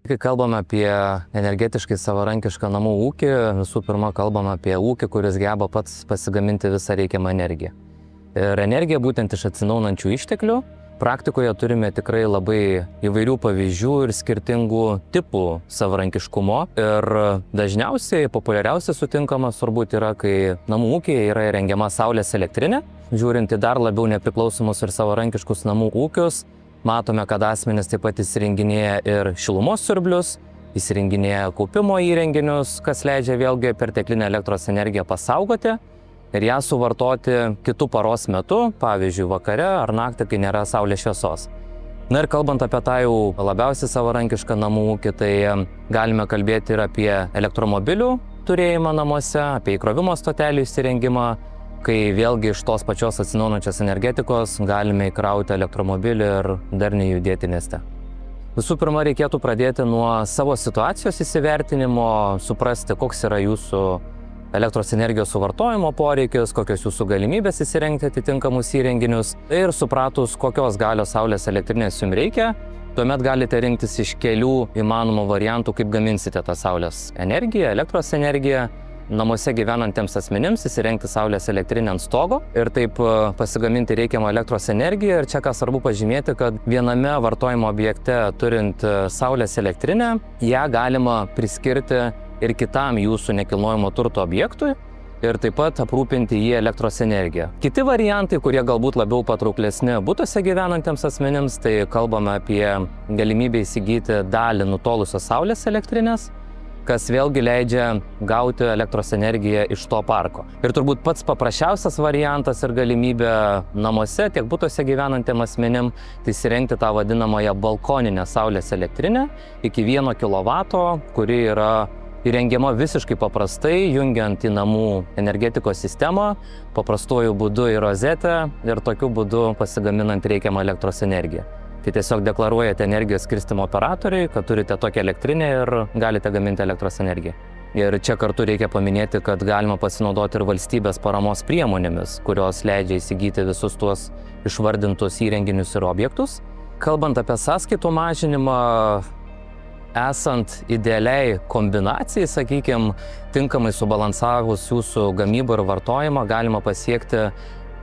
Kai kalbame apie energetiškai savarankišką namų ūkį, visų pirma kalbame apie ūkį, kuris geba pats pasigaminti visą reikiamą energiją. Ir energija būtent iš atsinaujinančių išteklių. Praktikoje turime tikrai labai įvairių pavyzdžių ir skirtingų tipų savarankiškumo. Ir dažniausiai populiariausiai sutinkamas turbūt yra, kai namų ūkyje yra įrengiama saulės elektrinė. Žiūrint į dar labiau nepriklausomus ir savarankiškus namų ūkius, matome, kad asmenys taip pat įsirenginėja ir šilumos siurblius, įsirenginėja kaupimo įrenginius, kas leidžia vėlgi perteklinę elektros energiją pasaugoti ir ją suvartoti kitų paros metu, pavyzdžiui, vakare ar naktį, kai nėra saulės šviesos. Na ir kalbant apie tą jau labiausiai savarankišką namų ūkį, tai galime kalbėti ir apie elektromobilių turėjimą namuose, apie įkrovimo stotelių įsirengimą, kai vėlgi iš tos pačios atsinaujinančios energetikos galime įkrauti elektromobilį ir darniai judėti mieste. Visų pirma, reikėtų pradėti nuo savo situacijos įsivertinimo, suprasti, koks yra jūsų elektros energijos suvartojimo poreikis, kokios jūsų galimybės įsirengti atitinkamus įrenginius. Ir supratus, kokios galios saulės elektrinės jums reikia, tuomet galite rinktis iš kelių įmanomų variantų, kaip gaminsite tą saulės energiją, elektros energiją. Namuose gyvenantiems asmenims įsirengti saulės elektrinę ant stogo ir taip pasigaminti reikiamą elektros energiją. Ir čia ką svarbu pažymėti, kad viename vartojimo objekte turint saulės elektrinę, ją galima priskirti ir kitam jūsų nekilnojamo turto objektui ir taip pat aprūpinti jį elektros energiją. Kiti variantai, kurie galbūt labiau patrauklesni butuose gyvenantiems asmenims, tai kalbame apie galimybę įsigyti dalį nutolusios saulės elektrinės, kas vėlgi leidžia gauti elektros energiją iš to parko. Ir turbūt pats paprasčiausias variantas ir galimybė namuose, tiek butuose gyvenantiem asmenim, tai įsirengti tą vadinamąją balkoninę saulės elektrinę iki 1 kW, kuri yra įrengiama visiškai paprastai, jungiant į namų energetikos sistemą, paprastuoju būdu į rozetę ir tokiu būdu pasigaminant reikiamą elektros energiją. Tai tiesiog deklaruojate energijos skirstymo operatoriui, kad turite tokią elektrinę ir galite gaminti elektros energiją. Ir čia kartu reikia paminėti, kad galima pasinaudoti ir valstybės paramos priemonėmis, kurios leidžia įsigyti visus tuos išvardintus įrenginius ir objektus. Kalbant apie sąskaitų mažinimą, esant idealiai kombinacijai, sakykime, tinkamai subalansavus jūsų gamybą ir vartojimą, galima pasiekti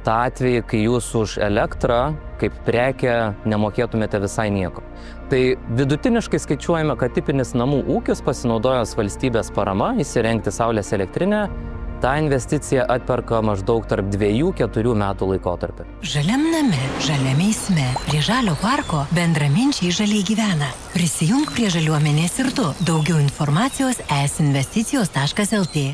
tą atvejį, kai jūs už elektrą kaip prekę nemokėtumėte visai nieko. Tai vidutiniškai skaičiuojame, kad tipinis namų ūkis pasinaudojęs valstybės parama įsirengti saulės elektrinę, tą investiciją atperka maždaug tarp 2–4 metų laikotarpį. Žaliam name, žaliam eisme, prie žalio parko bendraminčiai žaliai gyvena. Prisijunk prie žaliuomenės ir tu. Daugiau informacijos esinvesticijos.lt.